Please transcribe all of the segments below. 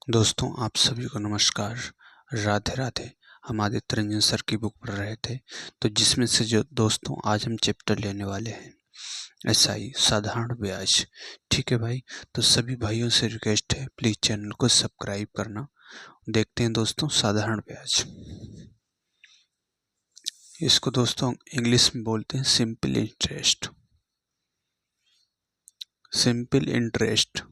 दोस्तों आप सभी को नमस्कार, राधे राधे। हम आदित्य रंजन सर की बुक पढ़ रहे थे, तो जिसमें से जो दोस्तों आज हम चैप्टर लेने वाले हैं एसआई साधारण ब्याज। ठीक है भाई, तो सभी भाइयों से रिक्वेस्ट है प्लीज चैनल को सब्सक्राइब करना। देखते हैं दोस्तों साधारण ब्याज। इसको दोस्तों इंग्लिश में बोलते हैं सिंपल इंटरेस्ट। सिंपल इंटरेस्ट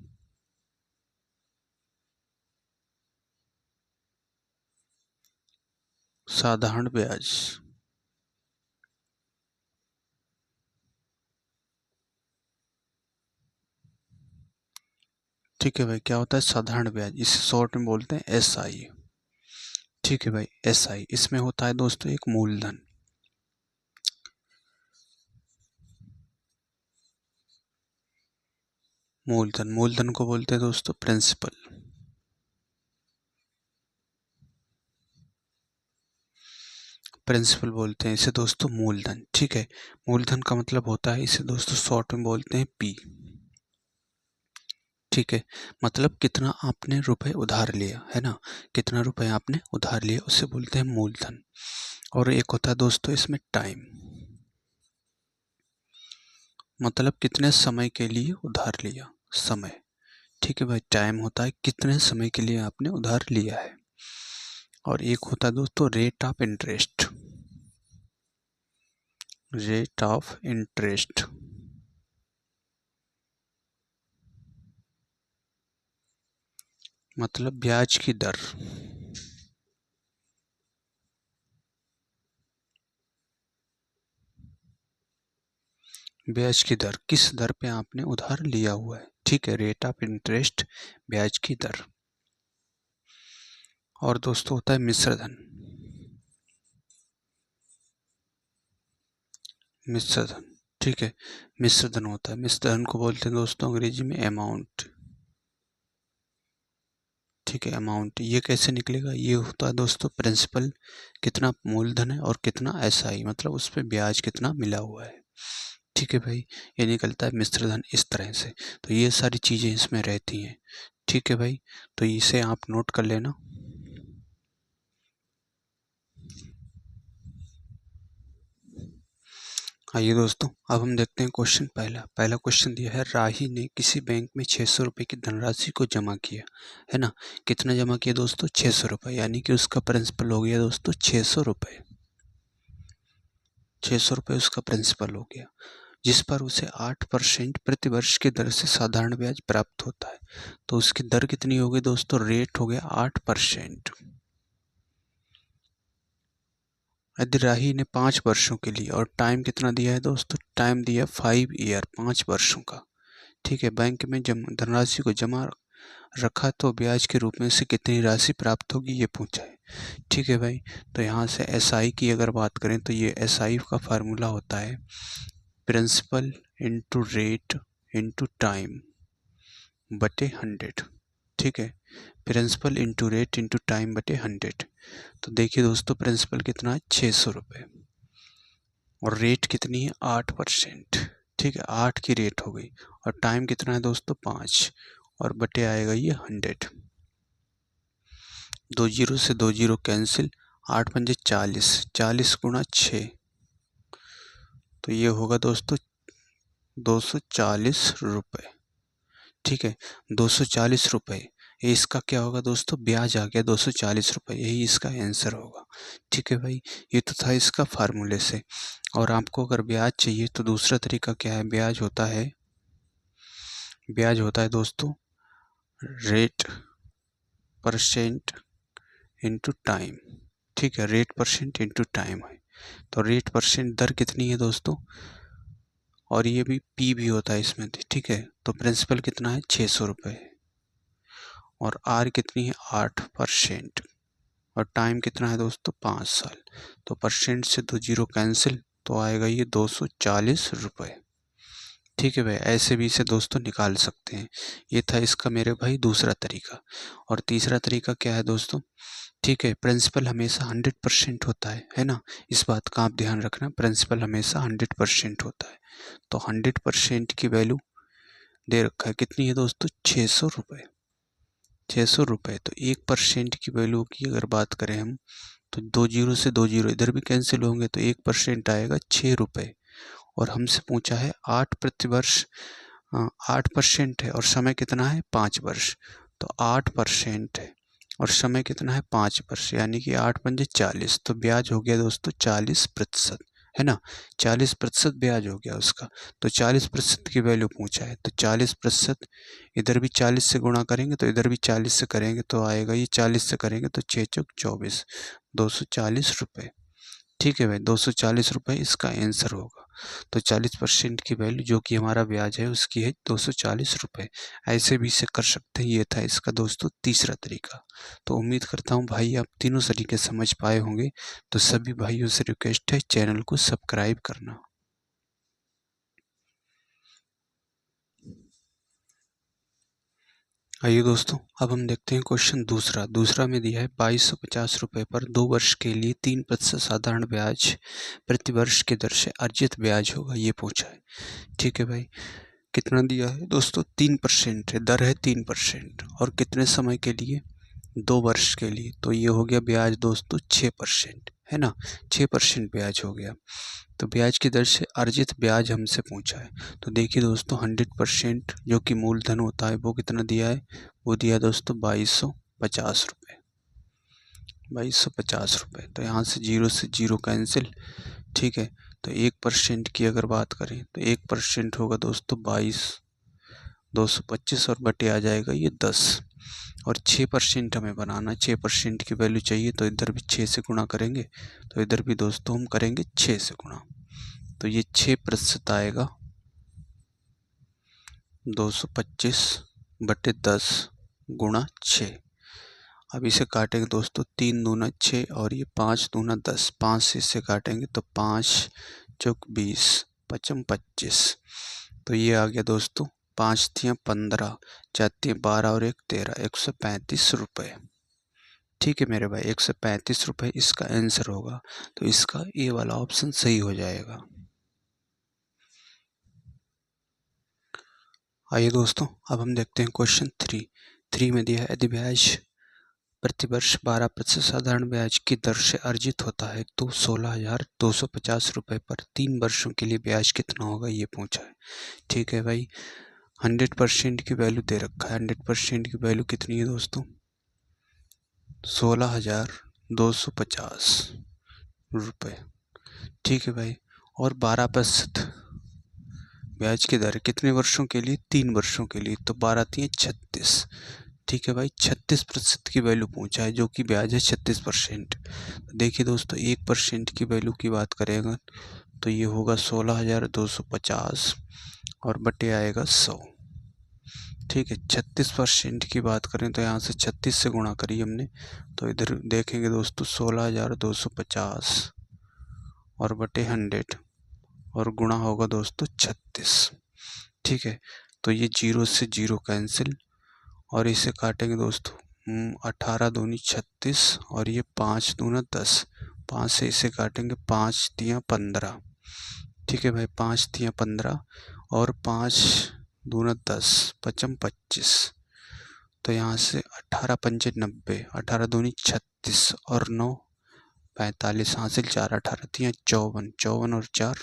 साधारण ब्याज। ठीक है भाई, क्या होता है साधारण ब्याज, इसे शॉर्ट में बोलते हैं एसआई। ठीक है भाई, एसआई इसमें होता है दोस्तों एक मूलधन। मूलधन को बोलते हैं दोस्तों प्रिंसिपल। प्रिंसिपल बोलते हैं इसे दोस्तों मूलधन। ठीक है, मूलधन का मतलब होता है, इसे दोस्तों शॉर्ट में बोलते हैं पी। ठीक है, मतलब कितना आपने रुपए उधार लिया है ना, कितना रुपए आपने उधार लिया उसे बोलते हैं मूलधन। और एक होता है दोस्तों इसमें टाइम, मतलब कितने समय के लिए उधार लिया, समय। ठीक है भाई, टाइम होता है कितने समय के लिए आपने उधार लिया है। और एक होता है दोस्तों rate of interest. Rate of interest मतलब ब्याज की दर। ब्याज की दर, किस दर पे आपने उधार लिया हुआ है। ठीक है, रेट ऑफ इंटरेस्ट ब्याज की दर। और दोस्तों होता है मिश्र धन। मिश्र धन, ठीक है, मिश्र धन होता है। मिश्र धन को बोलते हैं दोस्तों अंग्रेजी में अमाउंट। ठीक है, अमाउंट ये कैसे निकलेगा, ये होता है दोस्तों प्रिंसिपल कितना मूलधन है और कितना एसआई मतलब उस पर ब्याज कितना मिला हुआ है। ठीक है भाई, ये निकलता है मिश्र धन इस तरह से। तो ये सारी चीज़ें इसमें रहती हैं। ठीक है भाई, तो इसे आप नोट कर लेना। आइए दोस्तों, अब हम देखते हैं क्वेश्चन। पहला क्वेश्चन दिया है, राही ने किसी बैंक में 600 रुपये की धनराशि को जमा किया है ना। कितना जमा किया दोस्तों, 600 रुपये, यानी कि उसका प्रिंसिपल हो गया दोस्तों 600 रुपये। 600 रुपये उसका प्रिंसिपल हो गया, जिस पर उसे 8% प्रति वर्ष की दर से साधारण ब्याज प्राप्त होता है। तो उसकी दर कितनी हो गई दोस्तों, रेट हो गया 8%। यदि राही ने 5 वर्षों के लिए, और टाइम कितना दिया है दोस्तों, टाइम दिया 5 ईयर, 5 वर्षों का। ठीक है, बैंक में धनराशि को जमा रखा तो ब्याज के रूप में से कितनी राशि प्राप्त होगी ये पूछा है। ठीक है भाई, तो यहाँ से एसआई की अगर बात करें तो ये एसआई का फार्मूला होता है principal into rate into time बटे 100। ठीक है, principal into rate into time बटे 100। तो देखिए दोस्तों, प्रिंसिपल कितना है 600 रुपये, और रेट कितनी है 8%। ठीक है, 8 की रेट हो गई, और टाइम कितना है दोस्तों 5, और बटे आएगा ये 100। 2 जीरो से 2 जीरो कैंसिल, 8 पंजे 40, 40 गुणा 6, तो ये होगा दोस्तों 240 रुपये। ठीक है, 240 रुपये, ये इसका क्या होगा दोस्तों, ब्याज आ गया 240 रुपये, यही इसका आंसर होगा। ठीक है भाई, ये तो था इसका फार्मूले से। और आपको अगर ब्याज चाहिए तो दूसरा तरीका क्या है, ब्याज होता है दोस्तों रेट परसेंट इंटू टाइम। ठीक है, रेट परसेंट इंटू टाइम है, तो रेट परसेंट दर कितनी है दोस्तों, और ये भी पी भी होता है इसमें। ठीक है, तो प्रिंसिपल कितना है 600 रुपये, और आर कितनी है 8%, और टाइम कितना है दोस्तों 5 साल। तो परसेंट से 2 जीरो कैंसिल, तो आएगा ये 240 रुपये। ठीक है भाई, ऐसे भी इसे दोस्तों निकाल सकते हैं। ये था इसका मेरे भाई दूसरा तरीका। और तीसरा तरीका क्या है दोस्तों, ठीक है, प्रिंसिपल हमेशा 100% होता है ना, इस बात का आप ध्यान रखना, प्रिंसिपल हमेशा 100% होता है। तो 100% की वैल्यू दे रखा है, कितनी है दोस्तों 600 रुपये। ₹600। तो 1% की वैल्यू की अगर बात करें हम, तो 2 जीरो से 2 जीरो इधर भी कैंसिल होंगे, तो 1% आएगा ₹6। और हमसे पूछा है 8 प्रतिवर्ष, 8% है और समय कितना है 5 वर्ष। तो 8% है और समय कितना है 5 वर्ष, यानी कि 8 पंजे 40। तो ब्याज हो गया दोस्तों 40%, है ना। 40% ब्याज हो गया उसका। तो 40% की वैल्यू पूछा है, तो 40%, इधर भी 40 से गुणा करेंगे तो इधर भी 40 से करेंगे तो आएगा, ये 40 से करेंगे तो 6 चौक 24, ₹240। ठीक है भाई, ₹240 इसका आंसर होगा। तो 40% की वैल्यू जो कि हमारा ब्याज है उसकी है ₹240। ऐसे भी इसे कर सकते हैं। ये था इसका दोस्तों तीसरा तरीका। तो उम्मीद करता हूँ भाई आप तीनों तरीके समझ पाए होंगे। तो सभी भाइयों से रिक्वेस्ट है चैनल को सब्सक्राइब करना। आइए दोस्तों, अब हम देखते हैं क्वेश्चन दूसरा में दिया है ₹2250 पर 2 वर्ष के लिए 3% साधारण ब्याज प्रति वर्ष की दर से अर्जित ब्याज होगा, ये पूछा है। ठीक है भाई, कितना दिया है दोस्तों 3% है, दर है 3% और कितने समय के लिए 2 वर्ष के लिए। तो ये हो गया ब्याज दोस्तों 6%, है ना। 6% ब्याज हो गया। तो ब्याज की दर से अर्जित ब्याज हमसे पूछा है। तो देखिए दोस्तों 100% जो कि मूलधन होता है वो कितना दिया है, वो दिया है दोस्तों ₹2250। ₹2250। तो यहाँ से जीरो कैंसिल। ठीक है, तो 1% की अगर बात करें तो 1% होगा दोस्तों 22,225 और बटे आ जाएगा ये 10। और 6% हमें बनाना, 6% की वैल्यू चाहिए तो इधर भी 6 से गुणा करेंगे, तो इधर भी दोस्तों हम करेंगे 6 से गुणा। तो ये 6% आएगा 225 बटे 10 गुणा 6। अब इसे काटेंगे दोस्तों, 3 दूना 6 और ये 5 दूना 10, 5 से इसे काटेंगे तो 5 चौक 20, पचम 25। तो ये आ गया दोस्तों 5 तियाँ 15, 4 तियाँ 12 और 1 13, ₹135। ठीक है मेरे भाई, ₹135 इसका आंसर होगा। तो इसका ए वाला ऑप्शन सही हो जाएगा। आइए दोस्तों, अब हम देखते हैं क्वेश्चन 3 में दिया है यदि ब्याज प्रतिवर्ष 12% साधारण ब्याज की दर से अर्जित होता है तो ₹16,250 पर 3 वर्षों के लिए ब्याज कितना होगा, ये पूछा है। ठीक है भाई, 100% की वैल्यू दे रखा है। 100% की वैल्यू कितनी है दोस्तों, ₹16,250। ठीक है भाई, और 12% ब्याज की दर कितने वर्षों के लिए, 3 वर्षों के लिए। तो 12 तियाँ 36। ठीक है भाई, 36% की वैल्यू पूछा है जो कि ब्याज है 36%। देखिए दोस्तों 1% की वैल्यू की बात करेगा तो ये होगा 16,250 और बटे आएगा 100। ठीक है, 36% की बात करें तो यहाँ से 36 से गुणा करी हमने, तो इधर देखेंगे दोस्तों 16,250 और बटे 100 और गुणा होगा दोस्तों 36। ठीक है, तो ये 0 से 0 कैंसिल और इसे काटेंगे दोस्तों, 18 दूनी 36 और ये 5 दूना 10, 5 से इसे काटेंगे 5 तियाँ 15। ठीक है भाई, 5 तियाँ 15 और 5 दूना 10, पचम 25। तो यहाँ से 18 पंजे 90, 18 दूनी 36 और 9 45, हासिल 4 18 तियाँ 54, 54 और 4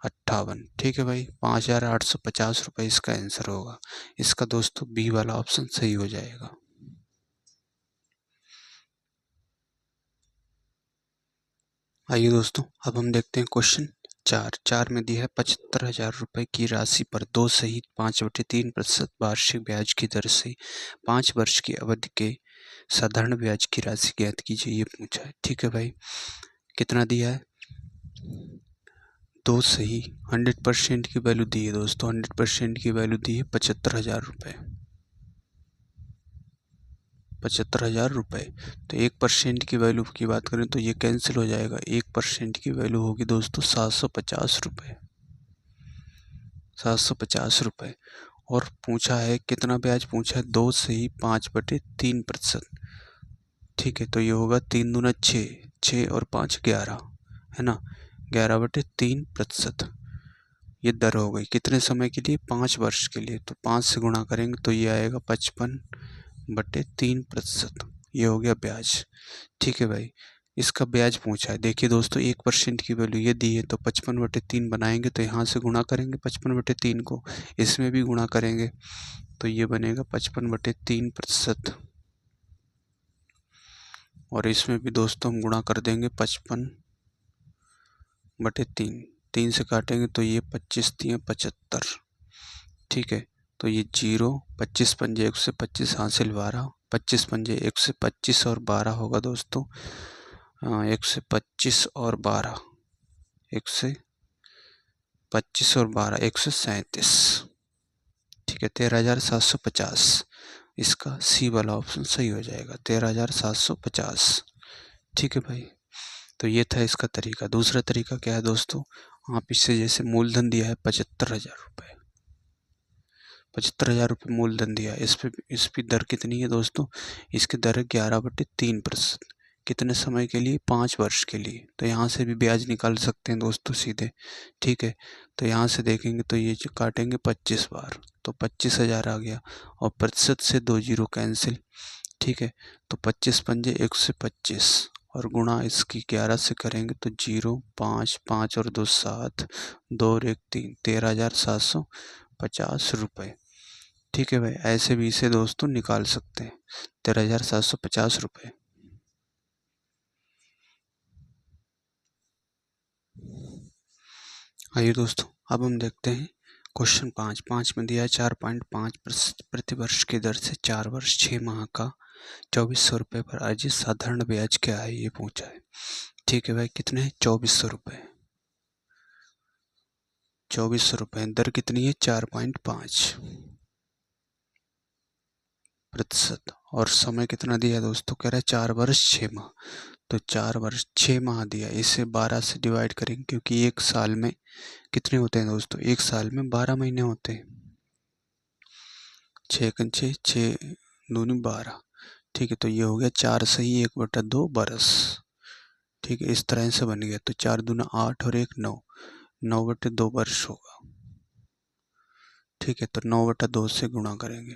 58। ठीक है भाई, ₹5,850 इसका आंसर होगा। इसका दोस्तों बी वाला ऑप्शन सही हो जाएगा। आइए दोस्तों, अब हम देखते हैं क्वेश्चन 4 में दिया है ₹75,000 की राशि पर 2 सहित 5/3% वार्षिक ब्याज की दर से 5 वर्ष की अवधि के साधारण ब्याज की राशि ज्ञात कीजिए, ये पूछा है। ठीक है भाई, कितना दिया है, 2 सही, 100% की वैल्यू दी है दोस्तों, 100% की वैल्यू दी है ₹75,000। ₹75,000। तो 1% की वैल्यू की बात करें तो ये कैंसिल हो जाएगा। 1% की वैल्यू होगी दोस्तों ₹750। ₹750 और पूछा है कितना ब्याज पूछा है, 2 सही 5/3%। ठीक है, तो ये होगा 3 दूना 6, 6 और 5 11, है ना, 11/3%। ये दर हो गई कितने समय के लिए, 5 वर्ष के लिए। तो 5 से गुणा करेंगे तो ये आएगा 55 बटे 3%, ये हो गया ब्याज। ठीक है भाई, इसका ब्याज पूछा है। देखिए दोस्तों 1% की वैल्यू ये दी है, तो 55/3 बनाएंगे तो यहाँ से गुणा करेंगे 55/3 को, इसमें भी गुणा करेंगे तो ये बनेगा 55/3%, और इसमें भी दोस्तों हम गुणा कर देंगे 55/3, 3 से काटेंगे तो ये 25 × 75। ठीक है, तो ये 0, 25 पंजे 1 से 25 हासिल 12, 25 पंजे 1 से 25 और 12 होगा दोस्तों, 1 से 25 और 12, 1 से 25 और 12, 137। ठीक है, 13,750, इसका सी वाला ऑप्शन सही हो जाएगा, 13,750। ठीक है भाई, तो ये था इसका तरीका। दूसरा तरीका क्या है दोस्तों, आप इससे जैसे मूलधन दिया है 75,000 रुपये, 75,000 रुपये मूलधन दिया है, इस पे दर कितनी है दोस्तों, इसकी दर है 11/3%। कितने समय के लिए, 5 वर्ष के लिए। तो यहाँ से भी ब्याज निकाल सकते हैं दोस्तों सीधे। ठीक है, तो यहाँ से देखेंगे तो ये जो काटेंगे 25 बार तो 25,000 आ गया, और प्रतिशत से 2 जीरो कैंसिल। ठीक है, तो 25 पंजे 1 से 25 और गुणा इसकी 11 से करेंगे तो 0, 5, 5 और 2 7, 2 और 1 3, 13,750 रुपये। ठीक है भाई, ऐसे भी इसे दोस्तों निकाल सकते हैं, 13,750 रुपये। आइए दोस्तों, अब हम देखते हैं क्वेश्चन 5 में दिया है 4.5% प्रति वर्ष की दर से 4 वर्ष 6 माह का 2400 रुपये पर अर्जित साधारण ब्याज क्या है, ये पूछा है। ठीक है भाई, कितने हैं, 2400 रुपये, 2400 रुपये। दर कितनी है, 4.5%, और समय कितना दिया है दोस्तों, कह रहा है 4 वर्ष 6 माह। तो 4 वर्ष 6 माह दिया, इसे 12 से डिवाइड करेंगे, क्योंकि एक साल में कितने होते हैं दोस्तों, एक साल में 12 महीने होते हैं। 6 × 6, 6 दूनी 12। ठीक है, तो ये हो गया 4 सही 1/2 बरस। ठीक है, इस तरह से बन गया, तो 4 दूना 8 और 1 9, 9/2 वर्ष होगा। ठीक है, तो 9/2 से गुणा करेंगे,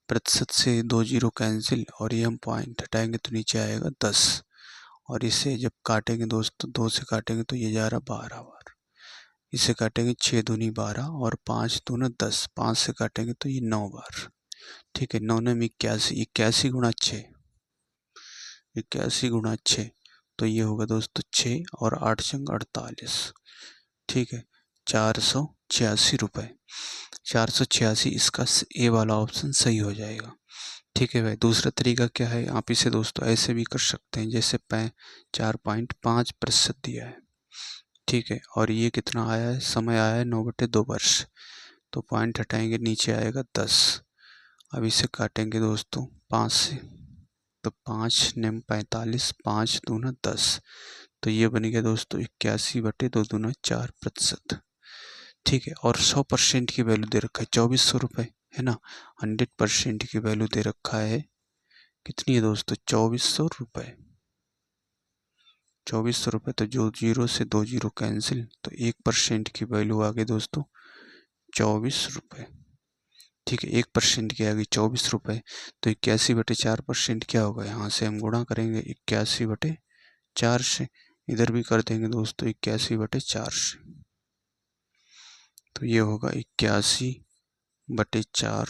प्रतिशत से 2 जीरो कैंसिल, और ये हम पॉइंट हटाएंगे तो नीचे आएगा 10, और इसे जब काटेंगे दोस्तों 2 से काटेंगे तो ये जा रहा 12 बार, इसे काटेंगे 6 दूनी 12 और 5 दूना 10, 5 से काटेंगे तो ये 9 बार। ठीक है, 9 में 81, 81 गुणा 6, 81 गुणा 6, तो ये होगा दोस्तों 6 और 8 × 48। ठीक है, 486 रुपये, 486, इसका ए वाला ऑप्शन सही हो जाएगा। ठीक है भाई, दूसरा तरीका क्या है, आप इसे दोस्तों ऐसे भी कर सकते हैं, जैसे 4.5% दिया है। ठीक है, और ये कितना आया है, समय आया है 9/2 वर्ष, तो पॉइंट हटाएंगे नीचे आएगा 10। अब इसे काटेंगे दोस्तों 5 से, तो 5 9 45, 5 दूना 10, तो ये बन गया दोस्तों 81/2 दूना 4%। ठीक है, और 100% की वैल्यू दे रखा है 2400 रुपये, है ना। 100% की वैल्यू दे रखा है, कितनी है दोस्तों, 2400 रुपये, 2400 रुपये। तो जो 0 से 2 जीरो कैंसिल, तो 1% की वैल्यू आ गई दोस्तों 24 रुपये। ठीक है, 1% की आ गई 24 रुपये, तो 81/4% क्या होगा, यहाँ से हम गुणा करेंगे 81/4 से, इधर भी कर देंगे दोस्तों 81/4 से, तो ये होगा 81/4,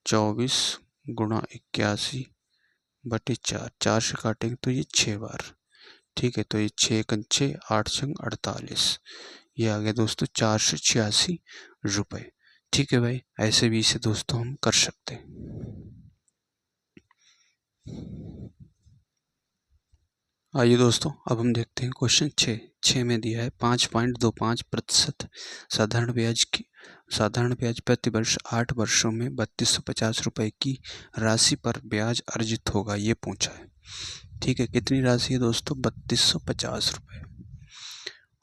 24 गुणा 81/4, 4 से काटेंगे तो ये 6 बार। ठीक है, तो ये 6 × 6, 8 × 48, ये आ गया दोस्तों 486 रुपये। ठीक है भाई, ऐसे भी इसे दोस्तों हम कर सकते हैं। आइए दोस्तों, अब हम देखते हैं क्वेश्चन 6 में दिया है 5.25% साधारण ब्याज प्रति वर्ष 8 वर्षों में 3250 रुपये की राशि पर ब्याज अर्जित होगा, ये पूछा है। ठीक है, कितनी राशि है दोस्तों, 3250 रुपये,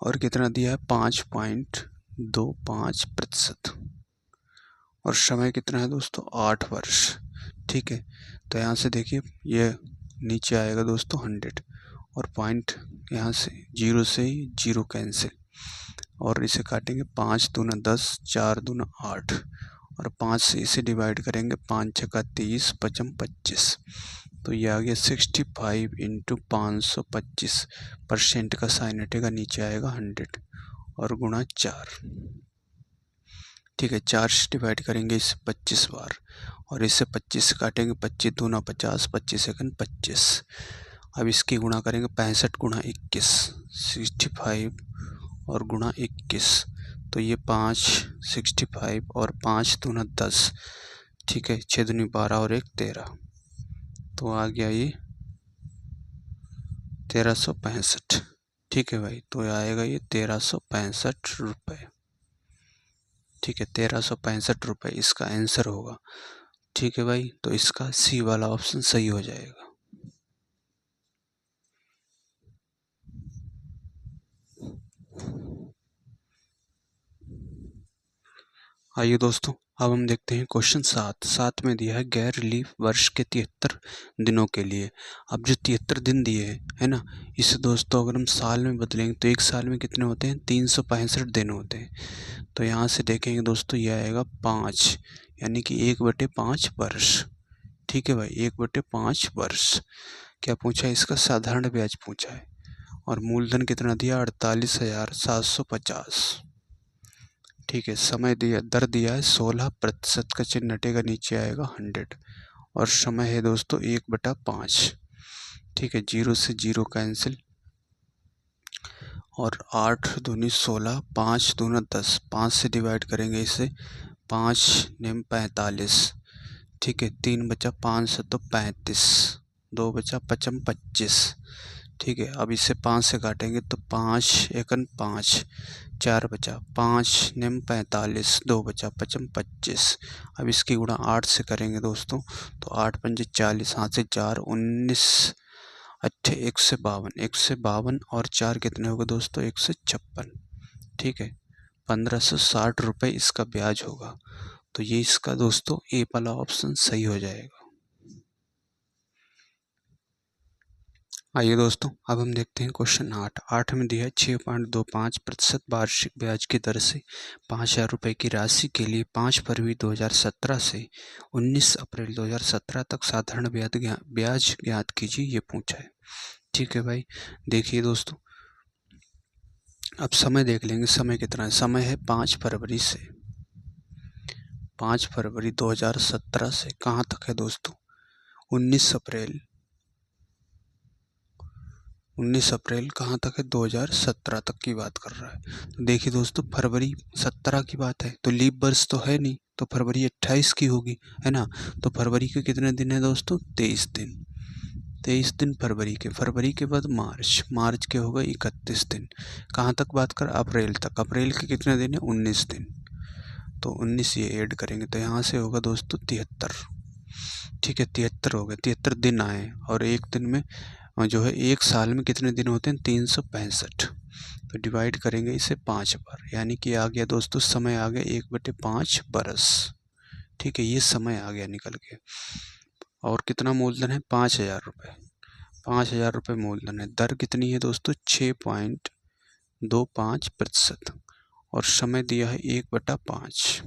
और कितना दिया है 5.25%, और समय कितना है दोस्तों, 8 वर्ष। ठीक है, तो यहाँ से देखिए ये नीचे आएगा दोस्तों 100, और पॉइंट यहाँ से 0 से 0 कैंसिल, और इसे काटेंगे 5 दूना 10, 4 दूना 8, और 5 से इसे डिवाइड करेंगे, 5 छक्का 30, पचम 25, तो ये आ गया 65 इंटू 525। % का साइन हटेगा, नीचे आएगा 100 और गुणा 4। ठीक है, 4 से डिवाइड करेंगे इसे 25 बार और इससे 25 से काटेंगे, 25 दूना 50, 25 सेकंड 25। अब इसकी गुणा करेंगे, 65 गुणा 21, 65 और गुणा 21, तो ये 5 65 और 5 दूना 10। ठीक है, 6 दूनी 12 और 1 13, तो आ गया ये 1365। ठीक है भाई, तो आएगा ये 1365 रुपये। ठीक है, 1365 रुपये इसका आंसर होगा। ठीक है भाई, तो इसका सी वाला ऑप्शन सही हो जाएगा। आइए दोस्तों, अब हम देखते हैं क्वेश्चन 7 में दिया है गैर लीफ वर्ष के 73 दिनों के लिए। अब जो 73 दिन दिए हैं, है ना, इसे दोस्तों अगर हम साल में बदलेंगे तो एक साल में कितने होते हैं, 365 दिन होते हैं। तो यहाँ से देखेंगे दोस्तों, यह आएगा 5, यानी कि 1/5 वर्ष। ठीक है भाई, 1/5 वर्ष। क्या पूछा है, इसका साधारण ब्याज पूछा है और मूलधन कितना दिया, 48,750। ठीक है, समय दिया, दर दिया है 16%, का चिन्ह हटेगा, नीचे आएगा 100 और समय है दोस्तों 1/5। ठीक है, 0 से 0 कैंसिल और 8 दूनी 16, 5 दूना 10, 5 से डिवाइड करेंगे इसे, 5 नेम 45। ठीक है, 3 बचा 5 से तो 35, 2 बचा 55 25। ठीक है, अब इसे 5 से काटेंगे तो 5 एकन 5, 4 बचा 5 नेम 45, 2 बचा 55 25। अब इसकी गुणा 8 से करेंगे दोस्तों, तो 8 पंजे 40, हाथ से 4 19, 1 से 52, 1 से 52 और 4 कितने हो गए दोस्तों, 156। ठीक है, 1560 रुपये इसका ब्याज होगा। तो ये इसका दोस्तों ए वाला ऑप्शन सही हो जाएगा। आइए दोस्तों, अब हम देखते हैं क्वेश्चन 8 में दिया है 6.25% वार्षिक ब्याज की दर से 5,000 रुपये की राशि के लिए 5 फरवरी 2017 से 19 अप्रैल 2017 तक साधारण ब्याज ज्ञात कीजिए, ये पूछा है। ठीक है भाई, देखिए दोस्तों, अब समय देख लेंगे, समय कितना है, समय है 5 फरवरी से, 5 फरवरी 2017 से कहाँ तक है दोस्तों, 19 अप्रैल, 19 अप्रैल कहाँ तक है, 2017 तक की बात कर रहा है। तो देखिए दोस्तों, फरवरी 17 की बात है तो लीप वर्ष तो है नहीं, तो फरवरी 28 की होगी, है ना। तो फरवरी के कितने दिन है दोस्तों, 23 दिन, 23 दिन फरवरी के। फरवरी के बाद मार्च, मार्च के हो गए 31 दिन। कहाँ तक बात कर, अप्रैल तक। अप्रैल के कितने दिन है, 19 दिन, तो 19 ये ऐड करेंगे तो यहाँ से होगा दोस्तों 73। ठीक है, 73 हो गए, 73 दिन आए और एक दिन में जो है एक साल में कितने दिन होते हैं, 365। तो डिवाइड करेंगे इसे 5 बार, यानी कि आ गया दोस्तों, समय आ गया 1/5 बरस। ठीक है, ये समय आ गया निकल के। और कितना मूलधन है, 5,000 रुपये, 5,000 रुपये मूलधन है। दर कितनी है दोस्तों, 6.25% और समय दिया है 1/5।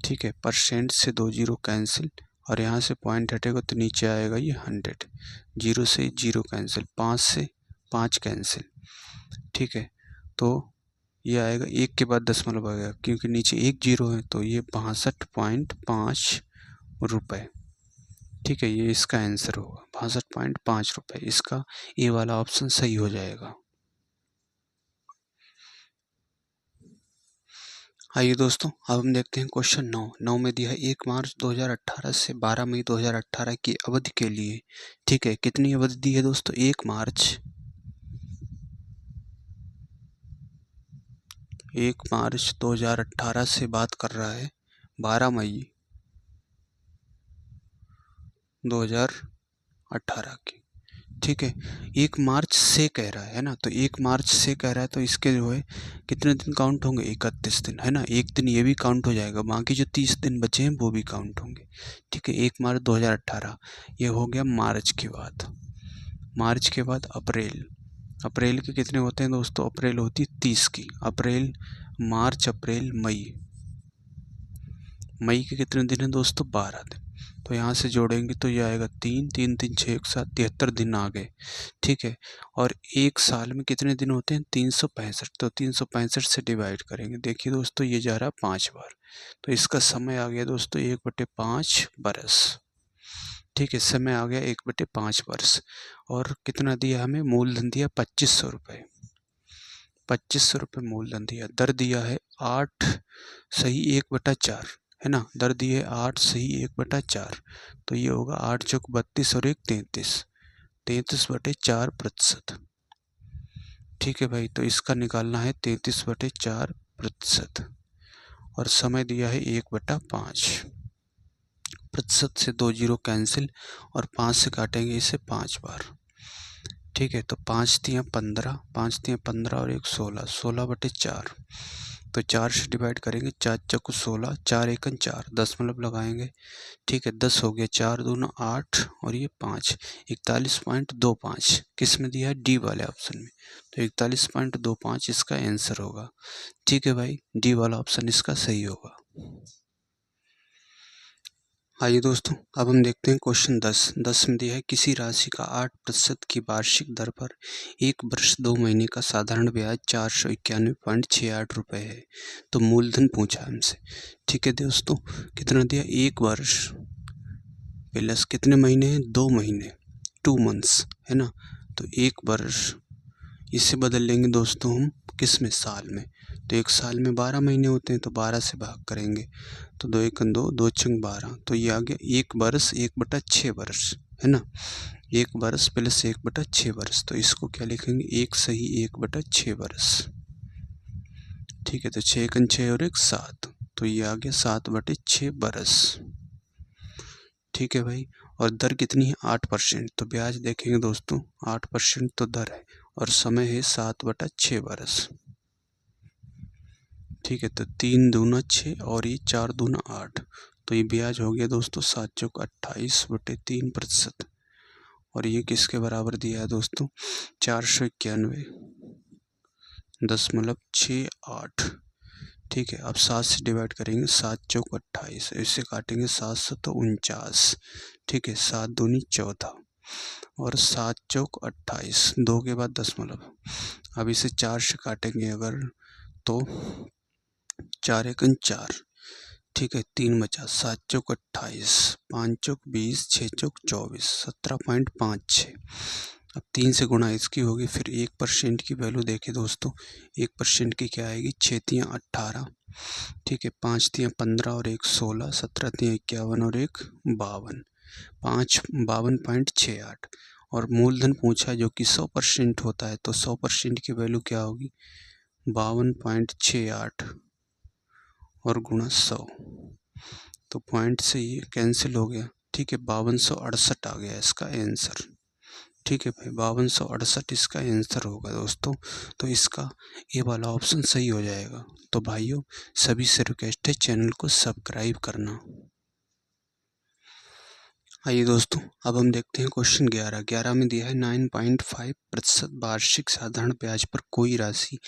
ठीक है, परसेंट से 2 जीरो कैंसिल और यहाँ से पॉइंट हटेगा तो नीचे आएगा ये 100, 0 से 0 कैंसिल, 5 से 5 कैंसिल। ठीक है, तो ये आएगा, 1 के बाद दशमलव आएगा क्योंकि नीचे 1 जीरो है, तो ये 62.5 रुपये। ठीक है, ये इसका आंसर होगा, 62.5 रुपये। इसका ए वाला ऑप्शन सही हो जाएगा। आइए दोस्तों, अब हम देखते हैं क्वेश्चन 9 में दिया है 1 मार्च 2018 से 12 मई 2018 की अवधि के लिए। ठीक है, कितनी अवधि दी है दोस्तों, 1 मार्च 2018 से बात कर रहा है 12 मई 2018 की। ठीक है, 1 मार्च से कह रहा है ना, तो 1 मार्च से कह रहा है तो इसके जो है कितने दिन काउंट होंगे, 31 दिन, है ना। एक दिन ये भी काउंट हो जाएगा, बाकी जो 30 दिन बचे हैं वो भी काउंट होंगे। ठीक है, 1 मार्च 2018 ये हो गया मार्च की बात। मार्च के बाद अप्रैल, अप्रैल के कितने होते हैं दोस्तों, अप्रैल होती है 30 की। अप्रैल, मार्च, अप्रैल, मई, मई के कितने दिन हैं दोस्तों? 12 दिन। तो यहाँ से जोड़ेंगे तो ये आएगा 3 3 3 6 एक साथ 73 दिन आ गए। ठीक है, और एक साल में कितने दिन होते हैं? 365। तो 365 से डिवाइड करेंगे। देखिए दोस्तों ये जा रहा 5 बार, तो इसका समय आ गया दोस्तों 1/5 बरस। ठीक है, समय आ गया 1/5 वर्ष। और कितना दिया हमें? मूलधन दिया 2500 रुपये। 2500 रुपये मूलधन दिया। दर दिया है 8 सही 1/4, है ना। दर दी है 8 सही 1/4। तो ये होगा 8 चौक 32 और 1 33, 33/4%। ठीक है भाई, तो इसका निकालना है 33/4%। और समय दिया है 1/5। प्रतिशत से 2 जीरो कैंसिल और 5 से काटेंगे इसे 5 बार। ठीक है, तो 5 तियाँ 15, 5 तियाँ 15 और 1 16, 16/4। तो 4 से डिवाइड करेंगे, 4 चौको 16, 4 एकन 4, दशमलव लगाएंगे। ठीक है, 10 हो गया, 4 दूना 8 और ये 5, 41.25 किस में दिया है? डी वाले ऑप्शन में। तो 41.25 इसका आंसर होगा। ठीक है भाई, डी वाला ऑप्शन इसका सही होगा। आइए दोस्तों, अब हम देखते हैं क्वेश्चन 10 में दिया है किसी राशि का 8% की वार्षिक दर पर 1 वर्ष 2 महीने का साधारण ब्याज 491.68 रुपये है। तो मूलधन पूछा हमसे। ठीक है दोस्तों, कितना दिया? 1 वर्ष प्लस कितने महीने हैं? 2 महीने, 2 मंथ्स, है ना। तो 1 वर्ष इसे बदल लेंगे दोस्तों हम किस में? साल में। तो एक साल में 12 महीने होते हैं, तो 12 से भाग करेंगे तो 2 एकन 2, 2 छंग 12। तो ये आ गया 1 वर्ष 1/6 वर्ष, है ना। 1 वर्ष प्लस 1/6 वर्ष, तो इसको क्या लिखेंगे? 1 सही 1/6 वर्ष। ठीक है, तो 6 एकन 6 और 1 7, तो ये आ गया 7/6 वर्ष। ठीक है भाई, और दर कितनी है? 8%। तो ब्याज देखेंगे दोस्तों 8% तो दर है, और समय है 7/6 वर्ष। ठीक है, तो 3 दूना 6 और ये 4 दूना 8, तो ये ब्याज हो गया दोस्तों 7 चौक 28/3%। और ये किसके बराबर दिया है दोस्तों? 491.68। ठीक है, अब 7 से डिवाइड करेंगे, 7 चौक 28, इससे काटेंगे 700 तो 49। ठीक है, 7 दूनी 14 और 7 चौक 28, 2 के बाद दशमलव। अब इसे 4 से काटेंगे अगर तो 4 एकन 4। ठीक है, 3 बचा, 7 चौक 28, 5 चौक 20, 6 चौक 24, 17.56। अब 3 से गुणा इसकी होगी, फिर 1% की वैल्यू देखें दोस्तों, 1% की क्या आएगी? 6 तियाँ 18। ठीक है, 5 तियाँ 15 और 1 16, 17 तियाँ 51 और 1 52, 5 52.68। और मूलधन पूछा है जो कि 100% होता है, तो 100% की वैल्यू क्या होगी? 52.68 और गुणा 100, तो पॉइंट से ये कैंसिल हो गया। ठीक है, 5268 आ गया इसका आंसर। ठीक है भाई, 5268 इसका आंसर होगा दोस्तों। तो इसका ये वाला ऑप्शन सही हो जाएगा। तो भाइयों, सभी से रिक्वेस्ट है चैनल को सब्सक्राइब करना। आइए दोस्तों, अब हम देखते हैं क्वेश्चन 11 में दिया है 9.5% वार्षिक साधारण ब्याज पर कोई राशि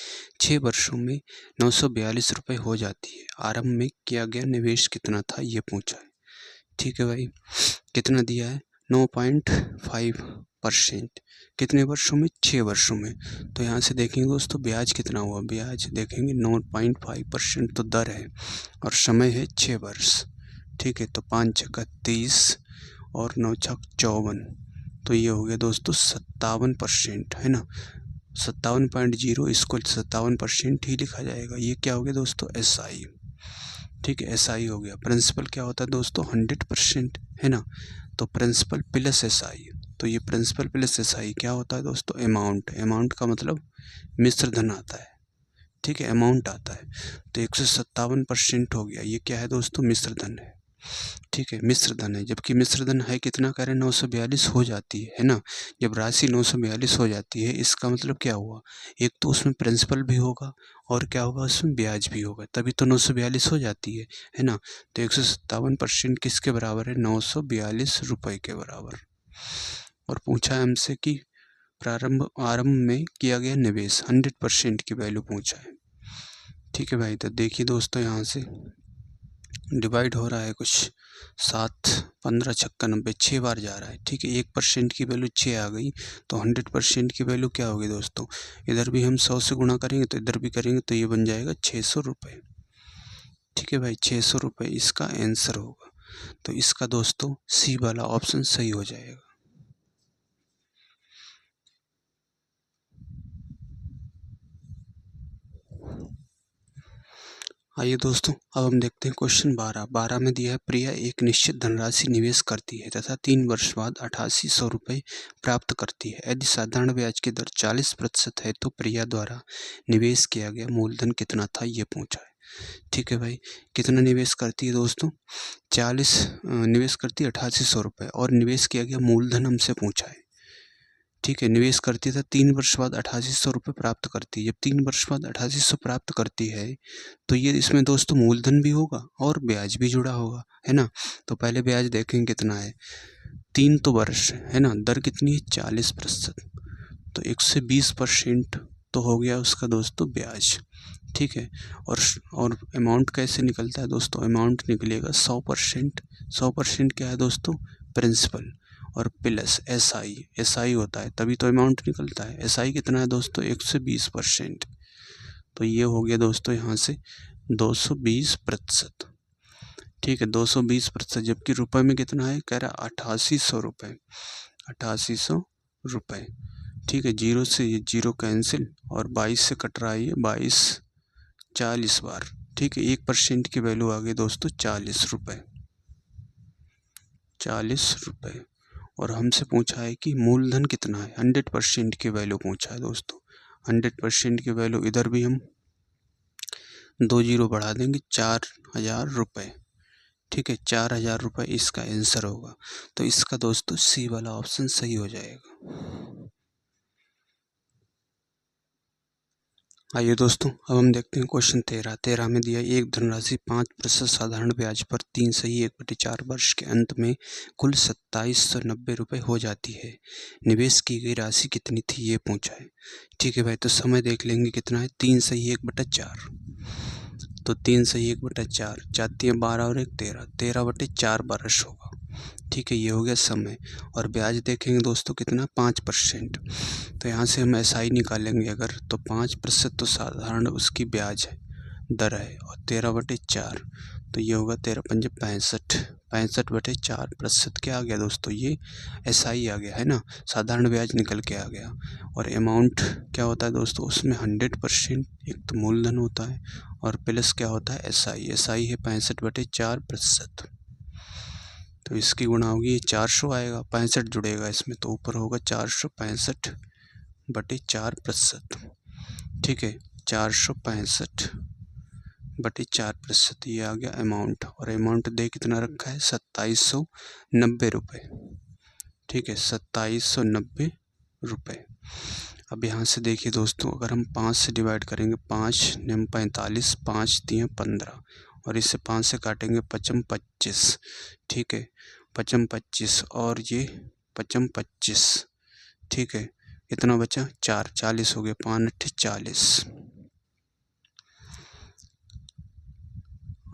6 वर्षों में 942 रुपये हो जाती है। आरंभ में किया गया निवेश कितना था, ये पूछा है। ठीक है भाई, कितना दिया है? 9.5%। कितने वर्षों में? 6 वर्षों में। तो यहाँ से देखेंगे दोस्तों ब्याज कितना हुआ, ब्याज देखेंगे 9.5% तो दर है, और समय है 6 वर्ष। ठीक है, तो 5 छक्का 30 और 9 छक 54, तो ये हो गया दोस्तों 57%, है ना। 57.0, इसको 57% ही लिखा जाएगा। ये क्या हो गया दोस्तों? SI। ठीक है, SI हो गया। प्रिंसिपल क्या होता है दोस्तों? 100%, है ना। तो प्रिंसिपल प्लस SI, तो ये प्रिंसिपल प्लस SI क्या होता है दोस्तों? अमाउंट। अमाउंट का मतलब मिश्र धन आता है। ठीक है, अमाउंट आता है। तो 157% हो गया। ये क्या है दोस्तों? मिश्र धन है। ठीक है, मिश्र धन है, जबकि मिश्र धन है कितना करें? 942 हो जाती है ना। जब राशि 942 हो जाती है, इसका मतलब क्या हुआ? एक तो उसमें प्रिंसिपल भी होगा और क्या होगा? उसमें ब्याज भी होगा, तभी तो 942 हो जाती है ना। तो 157% किसके बराबर है? 942 रुपये के बराबर। और पूछा है हमसे कि आरंभ में किया गया निवेश, 100% की वैल्यू पूछा है। ठीक है भाई, तो देखिए दोस्तों यहाँ से डिवाइड हो रहा है कुछ 7, 15, 56, 90, 6 बार जा रहा है। ठीक है, 1% की वैल्यू 6 आ गई, तो 100% की वैल्यू क्या होगी दोस्तों? इधर भी हम 100 से गुणा करेंगे तो इधर भी करेंगे तो ये बन जाएगा 600 रुपये। ठीक है भाई, 600 रुपये इसका आंसर होगा। तो इसका दोस्तों सी वाला ऑप्शन सही हो जाएगा। आइए दोस्तों, अब हम देखते हैं क्वेश्चन 12 में दिया है प्रिया एक निश्चित धनराशि निवेश करती है तथा 3 वर्ष बाद 8800 रुपये प्राप्त करती है। यदि साधारण ब्याज की दर 40% है तो प्रिया द्वारा निवेश किया गया मूलधन कितना था, ये पूछा है। ठीक है भाई, कितना निवेश करती है दोस्तों? 40 निवेश करती है 8800 रुपये, और निवेश किया गया मूलधन हमसे पूछा है। ठीक है, निवेश करती है 3 वर्ष बाद 8800 रुपये प्राप्त करती है। जब 3 वर्ष बाद 8800 प्राप्त करती है तो ये इसमें दोस्तों मूलधन भी होगा और ब्याज भी जुड़ा होगा, है ना। तो पहले ब्याज देखेंगे कितना है, 3 तो वर्ष है ना, दर कितनी है 40%, तो 120% तो हो गया उसका दोस्तों ब्याज। ठीक है, और अमाउंट कैसे निकलता है दोस्तों? अमाउंट निकलेगा 100%। 100% क्या है दोस्तों? प्रिंसिपल, और प्लस एसआई होता है, तभी तो अमाउंट निकलता है। एसआई कितना है दोस्तों? 120%। तो ये हो गया दोस्तों यहाँ से 220%। ठीक है, 220%, जबकि रुपए में कितना है? कह रहा 8800 रुपये, 8800 रुपये। ठीक है, जीरो से ये जीरो कैंसिल, और 22 से कट रहा है ये 22 40 बार। ठीक है, 1% की वैल्यू आ गई दोस्तों 40 रुपये, 40 रुपये। और हमसे पूछा है कि मूलधन कितना है, 100% की वैल्यू पूछा है दोस्तों। 100% की वैल्यू इधर भी हम 2 जीरो बढ़ा देंगे, 4000 रुपये। ठीक है, 4000 रुपये इसका आंसर होगा। तो इसका दोस्तों सी वाला ऑप्शन सही हो जाएगा। आइए दोस्तों, अब हम देखते हैं क्वेश्चन 13 में दिया एक धनराशि 5% साधारण ब्याज पर 3/1/4 वर्ष के अंत में कुल 2790 रुपये हो जाती है। निवेश की गई राशि कितनी थी, ये पूछा है। ठीक है भाई, तो समय देख लेंगे कितना है, 3/1/4, तो 3/1/4, 4 12 और 1 13, 13/4 वर्ष होगा। ठीक है, ये हो गया समय। और ब्याज देखेंगे दोस्तों कितना, 5%। तो यहाँ से हम एसआई निकालेंगे अगर, तो 5% तो साधारण उसकी ब्याज है, दर है, और 13/4, तो ये होगा 13 पंजे 65, 65/4% क्या आ गया दोस्तों, ये एसआई आ गया, है ना। साधारण ब्याज निकल के आ गया। और अमाउंट क्या होता है दोस्तों, उसमें 100% एक तो मूलधन होता है, और प्लस क्या होता है, एसआई है 65/4%। तो इसकी गुणा होगी, 400 आएगा, 65 जुड़ेगा इसमें, तो ऊपर होगा 465/4%। ठीक है, 465/4%, ये आ गया अमाउंट। और अमाउंट दे कितना रखा है, 2790 रुपये। ठीक है, 2790 रुपये। अब यहाँ से देखिए दोस्तों, अगर हम 5 से डिवाइड करेंगे, 5 9 45, 5 3 15, और इससे 5 से काटेंगे 55 25। ठीक है, 55 25, और ये 55 25। ठीक है, कितना बचा, 4, 40 हो गए, 5 8 40,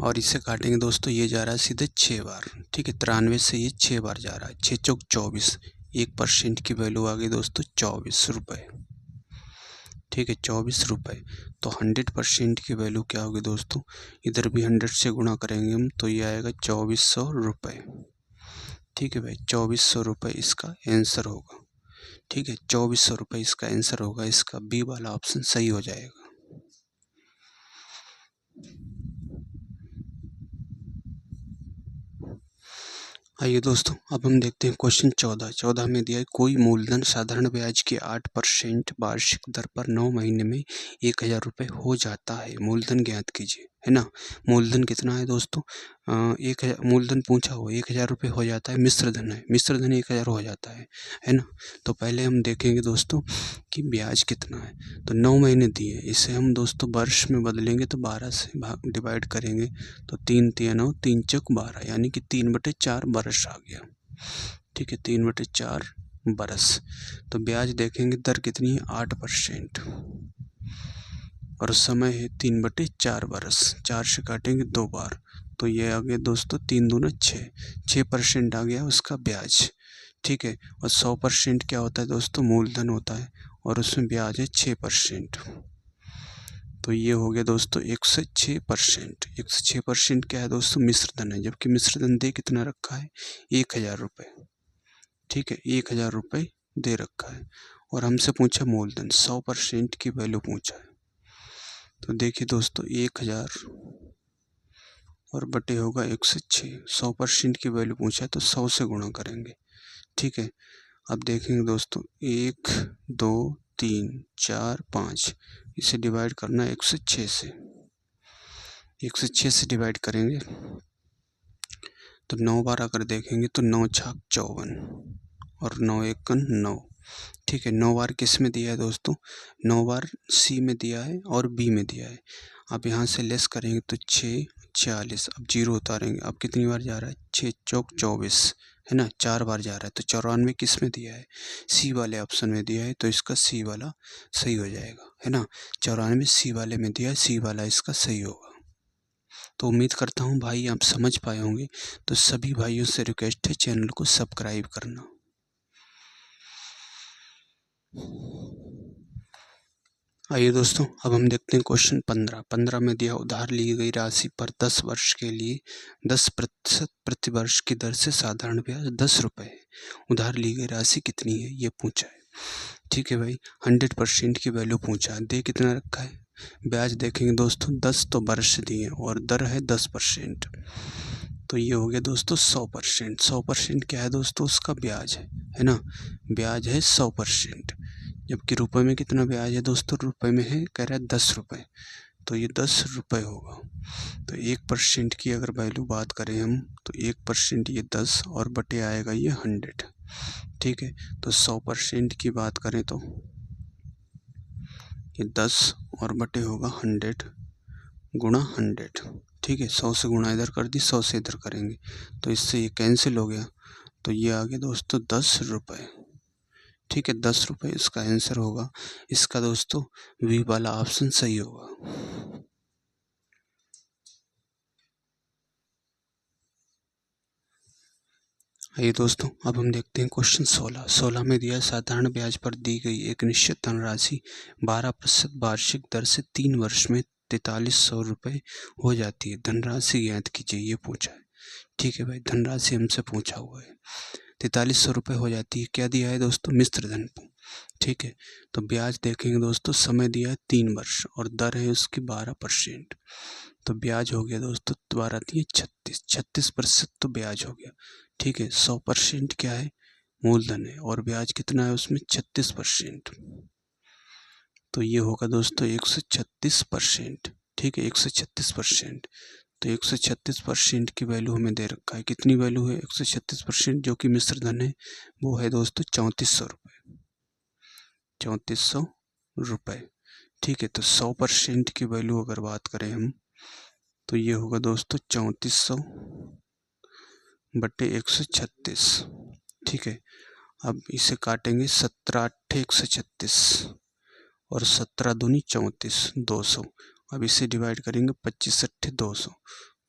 और इससे काटेंगे दोस्तों, ये जा रहा है सीधे 6 बार। ठीक है, 93 से ये 6 बार जा रहा है, 6 चौक 24, 1% की वैल्यू आ गई दोस्तों 24 रुपये। ठीक है, 24 रुपये। तो 100% की वैल्यू क्या होगी दोस्तों, इधर भी 100 से गुणा करेंगे हम, तो ये आएगा 2400 रुपये। ठीक है भाई, 2400 रुपये इसका आंसर होगा। ठीक है, 2400 रुपये इसका आंसर होगा, इसका बी वाला ऑप्शन सही हो जाएगा। आइए दोस्तों, अब हम देखते हैं क्वेश्चन 14 में दिया है कोई मूलधन साधारण ब्याज के 8% वार्षिक दर पर 9 महीने में 1000 रुपये हो जाता है। मूलधन ज्ञात कीजिए, है ना। मूलधन कितना है दोस्तों, 1000 मूलधन पूछा हुआ, 1000 रुपये हो जाता है। मिश्र धन है, मिश्र धन 1000 हो जाता है ना। तो पहले हम देखेंगे दोस्तों कि ब्याज कितना है। तो 9 महीने दिए, इसे हम दोस्तों वर्ष में बदलेंगे तो 12 से डिवाइड करेंगे, तो 3 3 9, 3 चौक 12, यानी कि 3/4 वर्ष आ गया। ठीक है, 3/4 बरस। तो ब्याज देखेंगे, दर कितनी है, 8%, और समय है 3/4 बरस। 4 से काटेंगे 2 बार, तो ये आ गया दोस्तों 3 दूना 6, 6% आ गया उसका ब्याज। ठीक है, और 100% क्या होता है दोस्तों, मूलधन होता है और उसमें ब्याज है 6%। तो ये हो गया दोस्तों 106%। 106% क्या है दोस्तों, मिश्र धन है, जबकि मिश्र धन दे कितना रखा है, 1000 रुपये। ठीक है, 1000 रुपये दे रखा है और हमसे पूछा मूलधन, 100% की वैल्यू पूछा है। तो देखिए दोस्तों 1000 और बटे होगा 106, 100% की वैल्यू पूछा है तो 100 से गुणा करेंगे। ठीक है, अब देखेंगे दोस्तों 1 2 3 4 5, इसे डिवाइड करना है 106 से। 106 से डिवाइड करेंगे तो 9 बार अगर देखेंगे तो 9 छाक 54 और 9 एकन 9। ठीक है, 9 बार किस में दिया है दोस्तों, 9 बार सी में दिया है और बी में दिया है। अब यहाँ से लेस करेंगे तो 6 40, अब जीरो उतारेंगे, अब कितनी बार जा रहा है, 6 चौक 24 है ना, 4 बार जा रहा है। तो 94 किस में दिया है, सी वाले ऑप्शन में दिया है, तो इसका सी वाला सही हो जाएगा, है ना। 94 सी वाले में दिया है, सी वाला इसका सही होगा। तो उम्मीद करता हूँ भाई आप समझ पाए होंगे। तो सभी भाइयों से रिक्वेस्ट है चैनल को सब्सक्राइब करना। आइए दोस्तों, अब हम देखते हैं क्वेश्चन 15 में दिया उधार ली गई राशि पर 10 वर्ष के लिए 10% प्रतिवर्ष की दर से साधारण ब्याज 10 रुपये है। उधार ली गई राशि कितनी है ये पूछा है। ठीक है भाई, 100% की वैल्यू पूछा है, दे कितना रखा है, ब्याज देखेंगे दोस्तों 10 तो वर्ष दिए और दर है 10%। तो ये हो गया दोस्तों 100%। 100% क्या है दोस्तों, उसका ब्याज है ना, ब्याज है 100%। जबकि रुपए में कितना ब्याज है दोस्तों, रुपए में है, कह रहा है 10 रुपये, तो ये 10 रुपये होगा। तो 1% की अगर वैल्यू बात करें हम, तो 1% ये 10 और बटे आएगा ये 100। ठीक है, तो 100% की बात करें तो ये 10 और बटे होगा 100 गुणा 100। ठीक है, 100 से गुणा इधर कर दी, 100 से इधर करेंगे तो इससे ये कैंसिल हो गया, तो ये आ गया दोस्तों 10 रुपये। ठीक है, 10 रुपये इसका आंसर होगा। इसका दोस्तों वी वाला ऑप्शन सही होगा। आइए दोस्तों, अब हम देखते हैं क्वेश्चन 16 में दिया साधारण ब्याज पर दी गई एक निश्चित धनराशि 12% वार्षिक दर से 3 वर्ष में 4300 रुपये हो जाती है, धनराशि ज्ञात कीजिए ये पूछा है। ठीक है भाई, धनराशि हमसे पूछा हुआ है, 4300 रुपये हो जाती है, क्या दिया है दोस्तों, मिश्र धन। ठीक है, तो ब्याज देखेंगे दोस्तों, समय दिया है 3 वर्ष और दर है उसकी 12%। तो ब्याज हो गया दोस्तों 12 दिए 36, 36% तो ब्याज हो गया। ठीक है, 100% क्या है, मूलधन है और ब्याज कितना है उसमें 36%। तो ये होगा दोस्तों 136%। ठीक है, 136%। तो 136% की वैल्यू हमें दे रखा है, कितनी वैल्यू है 136%, जो कि मिश्र धन है, वो है दोस्तों 3400 रुपये, 3400 रुपये। ठीक है, तो 100% की वैल्यू अगर बात करें हम, तो ये होगा दोस्तों 3400 बटे 136। ठीक है, अब इसे काटेंगे, 17 8 136 और 17 दूनी 34, 200। अब इसे डिवाइड करेंगे 25 8 200,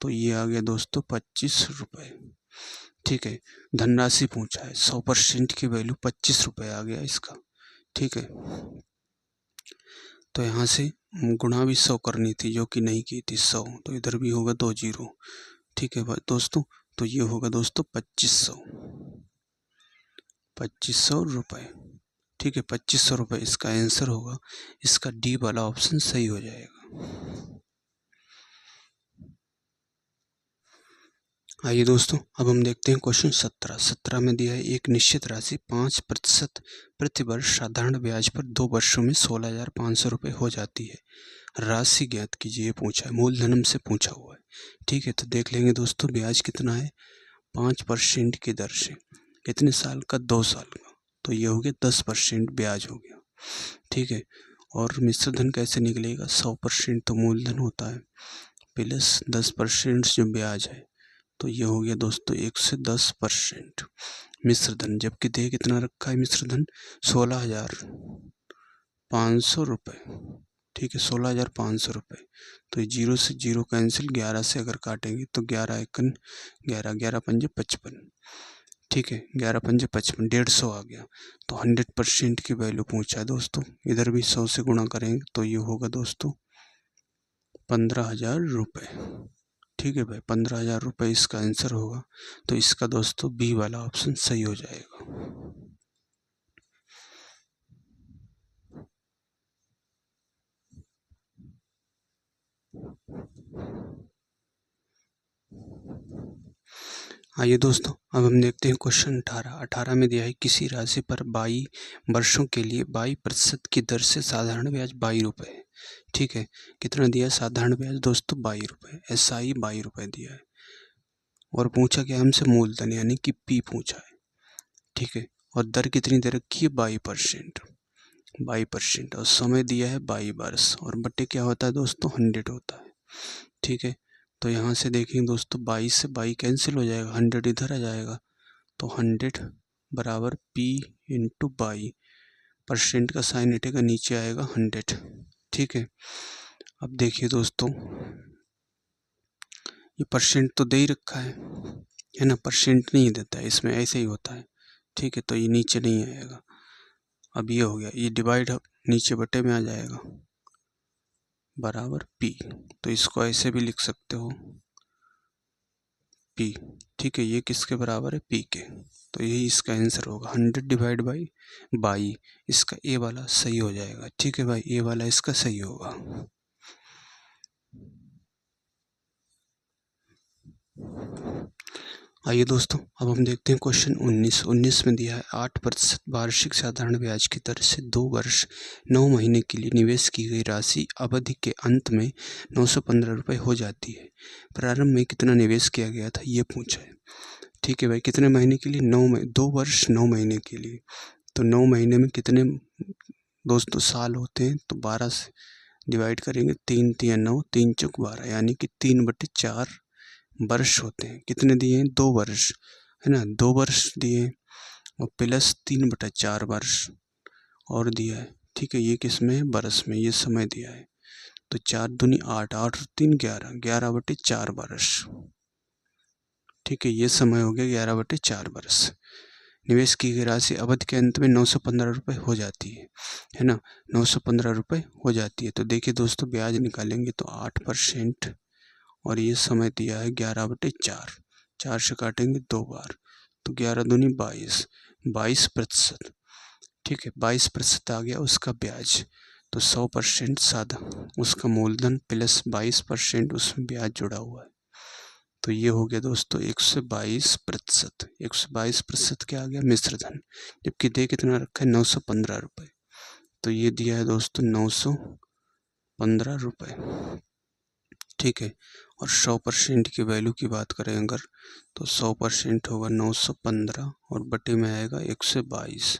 तो ये आ गया दोस्तों 25 रुपये। ठीक है, धनराशि पूछा है, 100% की वैल्यू 25 रुपये आ गया इसका। ठीक है, तो यहाँ से गुणा भी 100 करनी थी जो कि नहीं की थी 100, तो इधर भी होगा 2 जीरो। ठीक है भाई दोस्तों, तो ये होगा दोस्तों 2500 रुपये। ठीक है, 2500 रुपये इसका आंसर होगा। इसका डी वाला ऑप्शन सही हो जाएगा। आइए दोस्तों, अब हम देखते हैं क्वेश्चन 17 में दिया है एक निश्चित राशि 5% प्रतिवर्ष साधारण ब्याज पर 2 वर्षों में 16,500 रुपये हो जाती है, राशि ज्ञात कीजिए पूछा है, मूलधन से पूछा हुआ है। ठीक है, तो देख लेंगे दोस्तों ब्याज कितना है, 5% की दर से, कितने साल का, 2 साल का, तो ये हो गया 10% ब्याज हो गया। ठीक है, और मिश्र धन कैसे निकलेगा, 100% तो मूलधन होता है प्लस 10% जो ब्याज है, तो ये हो गया दोस्तों 110% मिश्र धन। जबकि दे कितना रखा है मिश्र धन, 16,500 रुपये। ठीक है, 16,500 रुपये। तो 0 से 0 कैंसिल, 11 से अगर काटेंगे तो 11 एकन 11, 11 पंजे 55, ठीक है, 11 पंजे 55, 150 आ गया। तो 100% की वैल्यू पूछा है दोस्तों। इधर भी 100 से गुणा करेंगे तो ये होगा दोस्तों 15,000 रुपये। ठीक है भाई, 15,000 रुपये इसका आंसर होगा। तो इसका दोस्तों बी वाला ऑप्शन सही हो जाएगा। आइए दोस्तों, अब हम देखते हैं क्वेश्चन 18 में दिया है किसी राशि पर 22 वर्षों के लिए 22% की दर से साधारण ब्याज 22 रुपये है। ठीक है, कितना दिया है साधारण ब्याज दोस्तों 22 रुपये, SI 22 रुपये दिया है। और पूछा क्या हमसे मूलधन यानी कि P पूछा है। ठीक है, और दर कितनी दे रखी है 22%, 22%, और समय दिया है 22 वर्ष, और बटे क्या होता है दोस्तों 100 होता है। ठीक है, तो यहाँ से देखेंगे दोस्तों 22 से 22 कैंसिल हो जाएगा, 100 इधर आ जाएगा। तो 100 बराबर P इंटू 22, परसेंट का साइन हटेगा, नीचे आएगा 100। ठीक है, अब देखिए दोस्तों ये परसेंट तो दे ही रखा है ना, परसेंट नहीं देता है इसमें, ऐसे ही होता है। ठीक है, तो ये नीचे नहीं आएगा। अब ये हो गया, ये डिवाइड नीचे बटे में आ जाएगा बराबर P। तो इसको ऐसे भी लिख सकते हो P। ठीक है, ये किसके बराबर है P के। तो यही इसका आंसर होगा 100 डिवाइड बाई 22, इसका ए वाला सही हो जाएगा। ठीक है भाई, ए वाला इसका सही होगा। आइए दोस्तों, अब हम देखते हैं क्वेश्चन 19 में दिया है 8% वार्षिक साधारण ब्याज की दर से 2 वर्ष 9 महीने के लिए निवेश की गई राशि अवधि के अंत में 915 रुपये हो जाती है। प्रारंभ में कितना निवेश किया गया था ये पूछा है। ठीक है भाई, कितने महीने के लिए 2 वर्ष 9 महीने के लिए। तो 9 महीने में कितने दोस्तों साल होते हैं, तो 12 से डिवाइड करेंगे, 3 3 9, 3 चौक 12, यानी कि 3/4 वर्ष होते हैं। कितने दिए हैं 2 वर्ष, है ना, 2 वर्ष दिए, और प्लस 3/4 वर्ष और दिया है। ठीक है, ये किस में है वर्ष में, ये समय दिया है। तो 4 दूनी 8, 8 और 3 11, 11/4 वर्ष। ठीक है, ये समय हो गया 11/4 वर्ष। निवेश की गई राशि अवधि के अंत में 915 रुपये हो जाती है ना, 915 रुपये हो जाती है। तो देखिए दोस्तों, ब्याज निकालेंगे तो 8%, और ये समय दिया है 11/4, 4 से काटेंगे 2 बार, तो 11 दूनी 22, 22%। ठीक है, 22% आ गया उसका ब्याज। तो 100% साधा उसका मूलधन प्लस 22% उसमें ब्याज जुड़ा हुआ है। तो ये हो गया दोस्तों 122%। 122% क्या आ गया मिश्र धन, जबकि दे कितना रखा है 915 रुपये। तो ये दिया है दोस्तों 915 रुपये। ठीक है, और 100% की वैल्यू की बात करें अगर, तो 100% होगा 915, और बटे में आएगा 122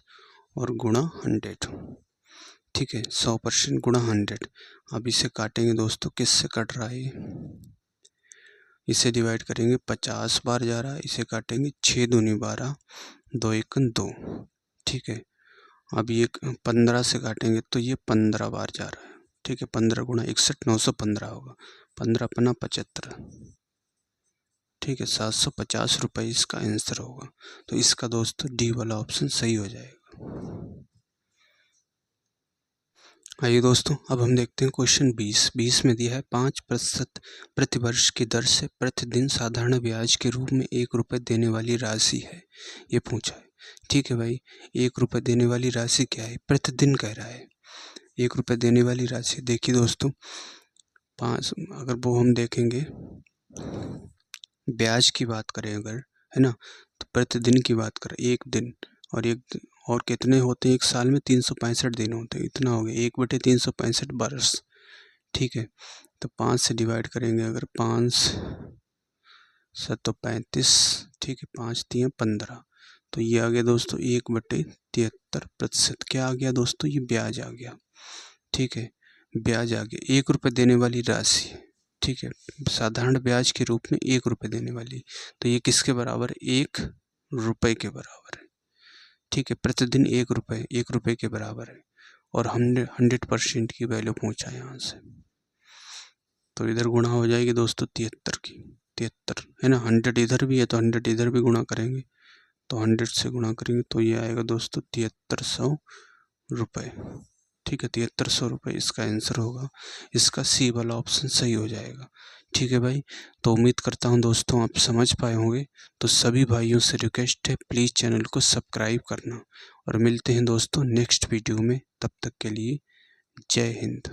और गुणा 100। ठीक है, 100% गुणा 100। अब इसे काटेंगे दोस्तों, किससे कट रहा है, इसे डिवाइड करेंगे 50 बार जा रहा है, इसे काटेंगे 6 दूनी 12, 2 एकन 2। ठीक है, अब ये 15 से काटेंगे तो ये 15 बार जा रहा है। ठीक है, 15 गुणा 61, 915 होगा, 15 पना 75। ठीक है, 750 रुपये इसका आंसर होगा। तो इसका दोस्तों डी वाला ऑप्शन सही हो जाएगा। आइए दोस्तों, अब हम देखते हैं क्वेश्चन 20 में दिया है 5% प्रतिवर्ष की दर से प्रतिदिन साधारण ब्याज के रूप में 1 रुपये देने वाली राशि है, ये पूछा है। ठीक है भाई, 1 रुपये देने वाली राशि क्या है, प्रतिदिन कह रहा है 1 रुपये देने वाली राशि। देखिए दोस्तों, 5 अगर वो हम देखेंगे ब्याज की बात करें अगर, है ना, तो प्रतिदिन की बात करें 1 दिन, और कितने होते हैं एक साल में 365 दिन होते हैं, इतना हो गया 1/365 वर्ष। ठीक है, तो 5 से डिवाइड करेंगे अगर, 5 7 35, ठीक है, 5 3 15, तो ये आ गया दोस्तों 1/73%। क्या आ गया दोस्तों, ये ब्याज आ गया। ठीक है, ब्याज आ गया, 1 रुपये देने वाली राशि। ठीक है, साधारण ब्याज के रूप में 1 रुपये देने वाली, तो ये किसके बराबर है, 1 रुपये के बराबर है। ठीक है, प्रतिदिन 1 रुपये के बराबर है, और हमने 100% की वैल्यू पहुँचा यहाँ से, तो इधर गुणा हो जाएगी दोस्तों 73 की, 73 है ना। 100 इधर भी है तो 100 इधर भी गुणा करेंगे, तो 100 से गुणा करेंगे तो ये आएगा दोस्तों 7300 रुपये। ठीक है, 7300 रुपये इसका आंसर होगा। इसका सी वाला ऑप्शन सही हो जाएगा। ठीक है भाई, तो उम्मीद करता हूँ दोस्तों आप समझ पाए होंगे। तो सभी भाइयों से रिक्वेस्ट है, प्लीज़ चैनल को सब्सक्राइब करना, और मिलते हैं दोस्तों नेक्स्ट वीडियो में। तब तक के लिए जय हिंद।